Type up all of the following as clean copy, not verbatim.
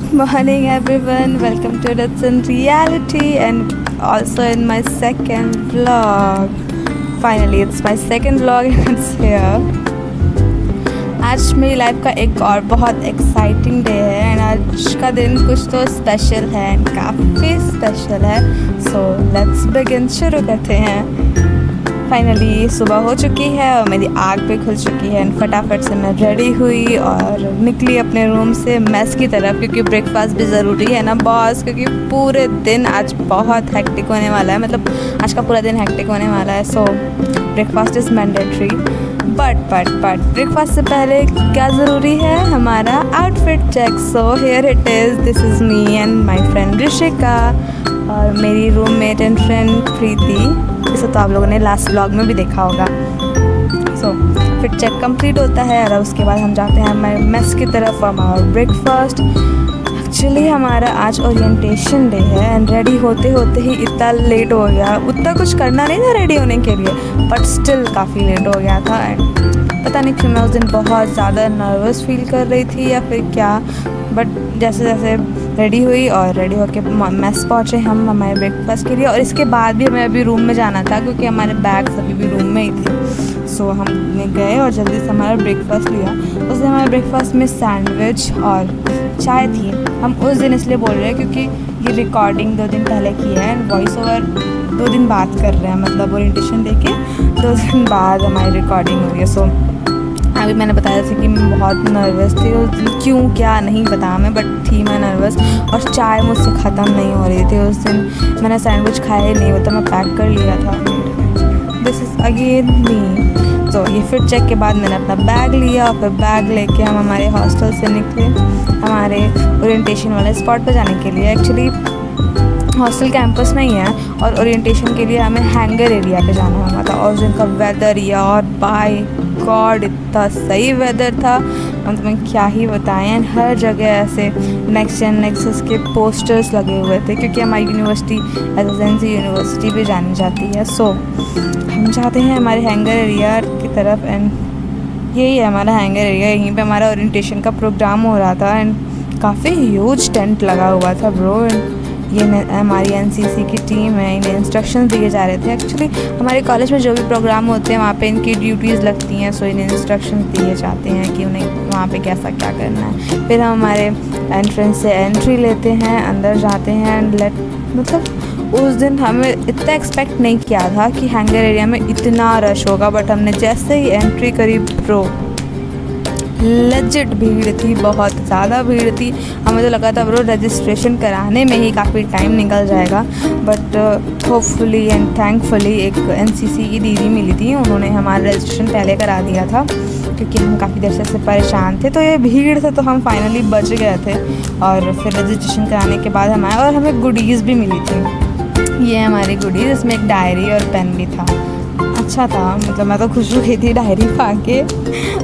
Good morning everyone, welcome to That's in Reality and also in my second vlog. Finally it's my second vlog and it's here. आज मेरी life का एक और बहुत exciting day है and आज का दिन कुछ तो स्पेशल है एंड काफ़ी स्पेशल है. सो लेट्स बिगिन, शुरू करते हैं. फाइनली सुबह हो चुकी है और मेरी आग भी खुल चुकी है एंड फटाफट से मैं रेडी हुई और निकली अपने रूम से मेस की तरफ, क्योंकि ब्रेकफास्ट भी ज़रूरी है ना बॉस, क्योंकि पूरे दिन आज बहुत हेक्टिक होने वाला है. मतलब आज का पूरा दिन हेक्टिक होने वाला है. So breakfast is mandatory. But breakfast से पहले क्या ज़रूरी है, हमारा outfit check. So here it is, this is me and my friend Rishika और मेरी रूममेट एंड फ्रेंड प्रीति. इसे तो आप लोगों ने लास्ट व्लॉग में भी देखा होगा. सो फिट चेक कंप्लीट होता है और उसके बाद हम जाते हैं हमारे मेस की तरफ फॉर आवर ब्रेकफास्ट. एक्चुअली हमारा आज ओरिएंटेशन डे है एंड रेडी होते होते ही इतना लेट हो गया. उतना कुछ करना नहीं था रेडी होने के लिए, बट स्टिल काफ़ी लेट हो गया था. एंड पता नहीं क्यों मैं उस दिन बहुत ज़्यादा नर्वस फील कर रही थी या फिर क्या, बट जैसे जैसे रेडी हुई और रेडी होके मेस पहुँचे हम हमारे ब्रेकफास्ट के लिए. और इसके बाद भी हमें अभी रूम में जाना था क्योंकि हमारे बैग्स अभी भी रूम में ही थे. सो हमने गए और जल्दी से हमारा ब्रेकफास्ट लिया. उस दिन हमारे ब्रेकफास्ट में सैंडविच और चाय थी. हम उस दिन इसलिए बोल रहे हैं क्योंकि ये रिकॉर्डिंग 2 दिन पहले की है एंड वॉइस ओवर 2 दिन बाद कर रहे हैं. मतलब ओरिएंटेशन दे के 2 दिन बाद हमारी रिकॉर्डिंग हो रही है. सो अभी मैंने बताया था कि मैं बहुत नर्वस थी उस दिन. क्यों क्या नहीं पता मैं, बट थी मैं नर्वस. और चाय मुझसे ख़त्म नहीं हो रही थी उस दिन. मैंने सैंडविच खाया ही नहीं, वो तो मैं पैक कर लिया था. दिस इज़ अगेन मी. तो ये फिर चेक के बाद मैंने अपना बैग लिया और फिर बैग लेके हम हमारे हॉस्टल से निकले हमारे ओरिएंटेशन वाले स्पॉट पर जाने के लिए. एक्चुअली हॉस्टल कैंपस में ही है और ओरिएंटेशन के लिए हमें हैंगर एरिया पे जाना हुआ था. और उस दिन का वेदर यार बाय गॉड इतना सही वेदर था, हम तुम्हें क्या ही बताएं. एंड हर जगह ऐसे नेक्स्ट एंड नेक्सस के पोस्टर्स लगे हुए थे क्योंकि हमारी यूनिवर्सिटी एसएसएनसी यूनिवर्सिटी भी जानी जाती है. सो हम जाते हैं हमारे हैंगर एरिया की तरफ एंड यही है हमारा हैंगर एरिया. यहीं पे हमारा ओरिएंटेशन का प्रोग्राम हो रहा था एंड काफ़ी ह्यूज टेंट लगा हुआ था ब्रो. ये हमारी एनसीसी की टीम है, इन्हें इंस्ट्रक्शन दिए जा रहे थे. एक्चुअली हमारे कॉलेज में जो भी प्रोग्राम होते हैं वहाँ पे इनकी ड्यूटीज़ लगती हैं. सो इन्हें इंस्ट्रक्शन दिए जाते हैं कि उन्हें वहाँ पे कैसा क्या करना है. फिर हम हमारे एंट्रेंस से एंट्री लेते हैं, अंदर जाते हैं एंड मतलब उस दिन हमें इतना एक्सपेक्ट नहीं किया था कि हैंगर एरिया में इतना रश होगा, बट हमने जैसे ही एंट्री करी ब्रो लेजिट भीड़ थी, बहुत ज़्यादा भीड़ थी. हमें तो लगा था ब्रो रजिस्ट्रेशन कराने में ही काफ़ी टाइम निकल जाएगा, बट होपफुली एंड थैंकफुली एक एनसीसी की दीदी मिली थी, उन्होंने हमारा रजिस्ट्रेशन पहले करा दिया था क्योंकि हम काफ़ी देर से परेशान थे. तो ये भीड़ से तो हम फाइनली बच गए थे. और फिर रजिस्ट्रेशन कराने के बाद हम आए और हमें गुडीज़ भी मिली थी. ये हमारी गुडीज़, इसमें एक डायरी और पेन भी था. अच्छा था, मतलब मैं तो खुश हो गई थी डायरी पा के.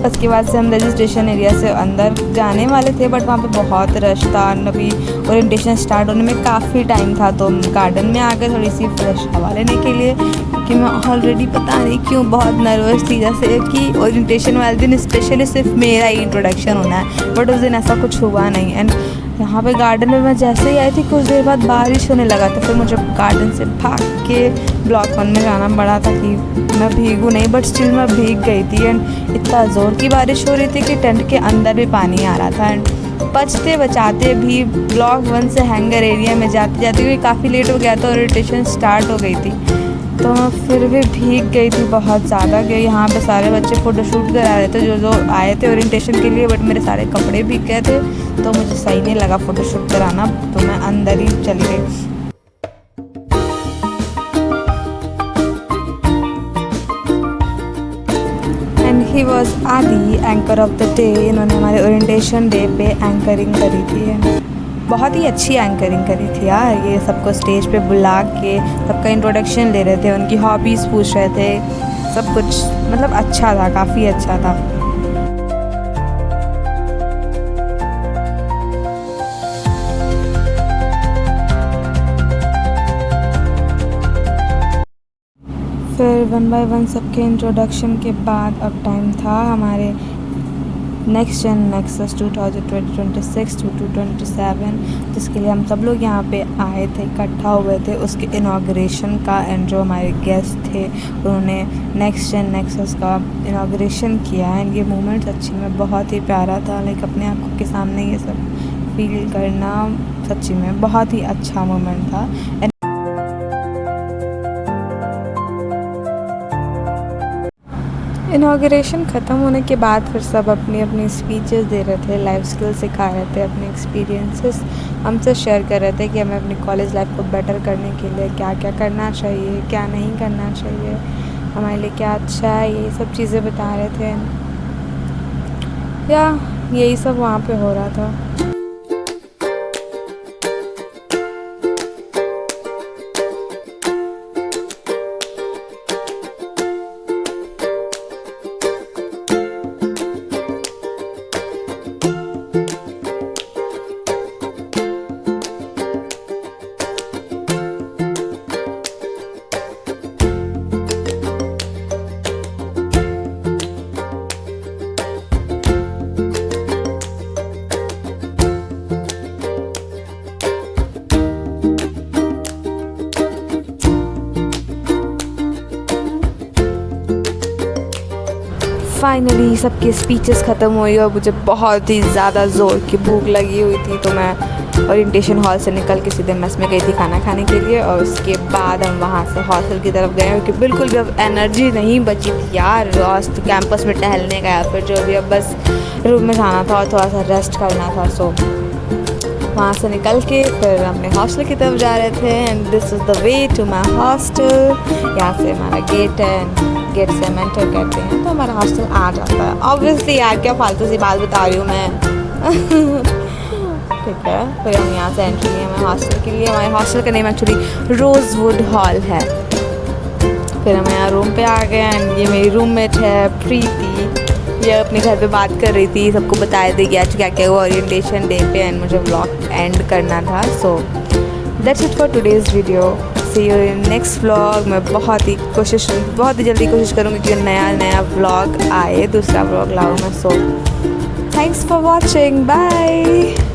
उसके बाद से हम रजिस्ट्रेशन एरिया से अंदर जाने वाले थे, बट वहाँ पे बहुत रश था. अभी ओरिएंटेशन स्टार्ट होने में काफ़ी टाइम था, तो हम गार्डन में आ गए थोड़ी सी फ्रेश हवा लेने के लिए, क्योंकि मैं ऑलरेडी पता नहीं क्यों बहुत नर्वस थी. जैसे कि ओरिएंटेशन वाले दिन स्पेशली सिर्फ मेरा ही इंट्रोडक्शन होना है, बट उस दिन ऐसा कुछ हुआ नहीं. एंड यहाँ पे गार्डन में मैं जैसे ही आई थी कुछ देर बाद बारिश होने लगा था. फिर मुझे गार्डन से भाग के ब्लॉक 1 में जाना पड़ा था कि मैं भीगूँ नहीं, बट स्टिल मैं भीग गई थी. एंड इतना ज़ोर की बारिश हो रही थी कि टेंट के अंदर भी पानी आ रहा था. एंड बचते बचाते भी ब्लॉक 1 से हैंगर एरिया में जाते जाते हुए काफ़ी लेट हो गया था, ओरिएंटेशन स्टार्ट हो गई थी. तो मैं फिर भी भीग गई थी बहुत ज़्यादा कि यहाँ पे सारे बच्चे फ़ोटोशूट करा रहे थे जो आए थे ओरिएंटेशन के लिए, बट मेरे सारे कपड़े भीग गए थे तो मुझे सही नहीं लगा फ़ोटोशूट कराना, तो मैं अंदर ही चली गई. एंड ही वॉज आदि, एंकर ऑफ द डे. इन्होंने हमारे ओरिएंटेशन डे पे एंकरिंग करी थी. बहुत ही अच्छी एंकरिंग करी थी यार. ये सबको स्टेज पे बुला के सबका इंट्रोडक्शन ले रहे थे, उनकी हॉबीज़ पूछ रहे थे, सब कुछ मतलब अच्छा था, काफ़ी अच्छा था. फिर 1 बाय 1 सबके इंट्रोडक्शन के बाद अब टाइम था हमारे नेक्स्ट जेन नेक्सस 2026 टू 2027, जिसके लिए हम सब लोग यहाँ पे आए थे, इकट्ठा हुए थे उसके इनाग्रेशन का। एंड जो हमारे गेस्ट थे उन्होंने नेक्स्ट जेन नेक्सस का इनाग्रेशन किया। एंड ये मोमेंट सच्ची में बहुत ही प्यारा था। लाइक अपने आँखों के सामने ये सब फील करना सच्ची में बहुत ही अच्छा मोमेंट था। इनाग्रेशन ख़त्म होने के बाद फिर सब अपनी अपनी स्पीचेस दे रहे थे, लाइफ स्किल सिखा रहे थे, अपने एक्सपीरियंसेस हमसे शेयर कर रहे थे कि हमें अपनी कॉलेज लाइफ को बेटर करने के लिए क्या क्या करना चाहिए, क्या नहीं करना चाहिए, हमारे लिए क्या अच्छा है, ये सब चीज़ें बता रहे थे। या यही सब वहाँ पे हो रहा था। फाइनली सबकी स्पीचेस ख़त्म हुई और मुझे बहुत ही ज़्यादा ज़ोर की भूख लगी हुई थी, तो मैं ओरिएंटेशन हॉल से निकल के सीधे मेस में गई थी खाना खाने के लिए। और उसके बाद हम वहाँ से हॉस्टल की तरफ गए, क्योंकि बिल्कुल भी अब एनर्जी नहीं बची थी यार तो कैंपस में टहलने का या फिर जो भी, अब बस रूम में जाना था और थोड़ा सा रेस्ट करना था। सो वहाँ से निकल के फिर हमने हॉस्टल की तरफ जा रहे थे। And this is the way to my hostel. यहाँ से हमारा गेट है, गेट से हम एंटर करते हैं तो हमारा हॉस्टल आ जाता है। ऑब्वियसली यार क्या फालतू सी बात बता रही हूँ मैं। ठीक है, फिर हम यहाँ से एंट्री लिए हमारे हॉस्टल के लिए। हमारे हॉस्टल का नेम एक्चुअली रोजवुड हॉल है। फिर हम यहाँ रूम पे आ गए। एंड ये मेरी रूममेट है प्रीति, ये अपने घर पे बात कर रही थी, सबको बताया दे कि आज क्या क्या हुआ ओरिएंटेशन डे पे। एंड मुझे व्लॉग एंड करना था। So that's it for today's video. See you in next vlog. मैं बहुत ही जल्दी कोशिश करूँगी कि नया व्लॉग आए, दूसरा व्लॉग लाऊँ मैं। So thanks for watching, bye.